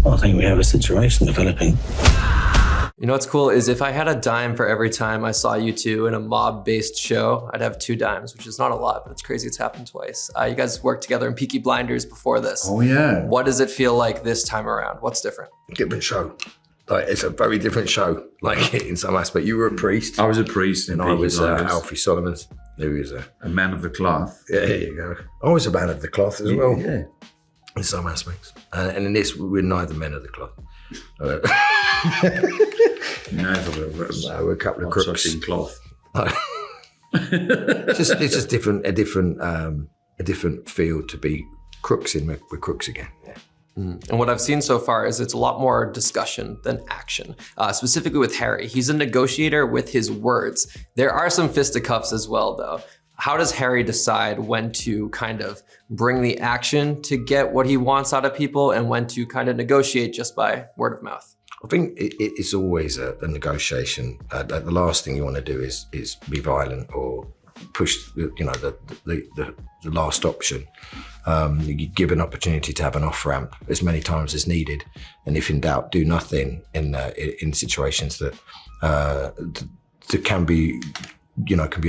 I think we have a situation developing. You know what's cool is if I had a dime for every time I saw you two in a mob-based show, I'd have 2 dimes, which is not a lot, but it's crazy it's happened twice. You guys worked together in Peaky Blinders before this. Oh yeah. What does it feel like this time around? What's different? Different show. Like, it's a very different show, like in some aspect. You were a priest. I was a priest And in I Peaky was Blinders. Alfie Solomons, who was a Man of the cloth. Yeah, there you go. I was a man of the cloth as well, Yeah. in some aspects. And in this, we're neither men of the cloth. Never. We're a couple of crooks. In cloth. It's just different, a different field to be crooks in. We're crooks again. Yeah. And what I've seen so far is it's a lot more discussion than action. Specifically with Harry, he's a negotiator with his words. There are some fisticuffs as well though. How does Harry decide when to kind of bring the action to get what he wants out of people and when to kind of negotiate just by word of mouth? I think it's always a negotiation. The last thing you want to do is be violent or push, the last option. You give an opportunity to have an off ramp as many times as needed, and if in doubt, do nothing in situations that can be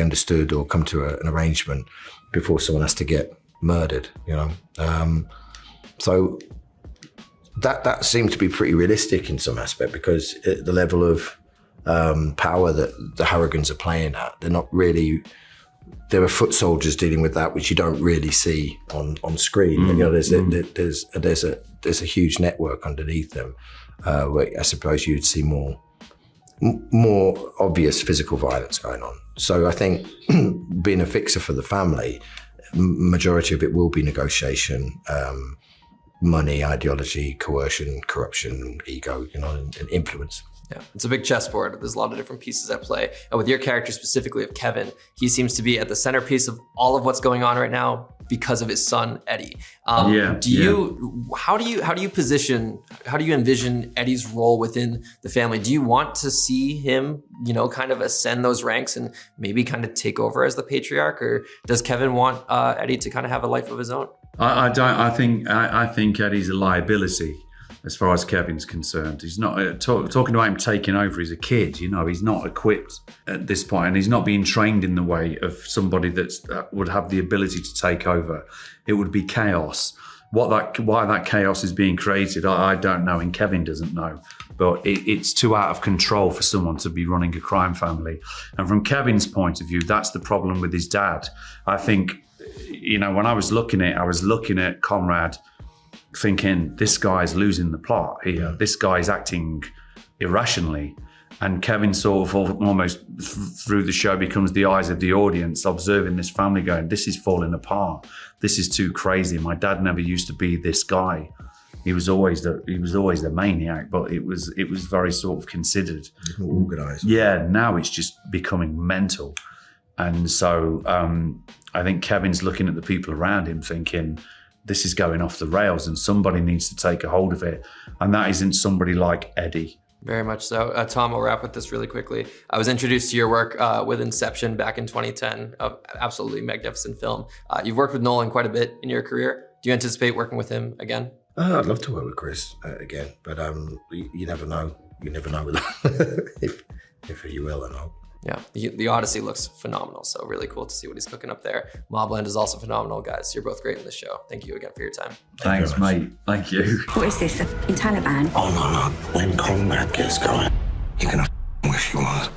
understood or come to an arrangement before someone has to get murdered. So that seemed to be pretty realistic in some aspect, because at the level of power that the Harrigans are playing at, they're not really. There are foot soldiers dealing with that, which you don't really see on screen. And, there's a huge network underneath them, where I suppose you'd see more obvious physical violence going on. So I think being a fixer for the family, majority of it will be negotiation, money, ideology, coercion, corruption, ego, and influence. Yeah, it's a big chessboard. There's a lot of different pieces at play. And with your character specifically of Kevin, he seems to be at the centerpiece of all of what's going on right now because of his son, Eddie. How do you envision Eddie's role within the family? Do you want to see him, kind of ascend those ranks and maybe kind of take over as the patriarch? Or does Kevin want Eddie to kind of have a life of his own? I don't. I think Eddie's a liability as far as Kevin's concerned. He's not talking about him taking over. He's a kid, he's not equipped at this point, and he's not being trained in the way of somebody that would have the ability to take over. It would be chaos. Why that chaos is being created, I don't know, and Kevin doesn't know. But it's too out of control for someone to be running a crime family. And from Kevin's point of view, that's the problem with his dad. I think, when I was looking at Conrad, thinking this guy's losing the plot here. This guy's acting irrationally, and Kevin sort of almost through the show becomes the eyes of the audience, observing this family going, this is falling apart. This is too crazy. My dad never used to be this guy. He was always the maniac, but it was very sort of considered, organised. Yeah, now it's just becoming mental, and so I think Kevin's looking at the people around him, thinking, this is going off the rails and somebody needs to take a hold of it. And that isn't somebody like Eddie. Very much so. Tom, I'll wrap with this really quickly. I was introduced to your work with Inception back in 2010, absolutely magnificent film. You've worked with Nolan quite a bit in your career. Do you anticipate working with him again? I'd love to work with Chris again, but you never know. You never know if you will or not. Yeah, the Odyssey looks phenomenal, so really cool to see what he's cooking up there. MobLand is also phenomenal, guys. You're both great in this show. Thank you again for your time. Thanks, mate. Thank you. What is this, in Taliban? Oh, no. When Conrad gets going, you're going to wish you was.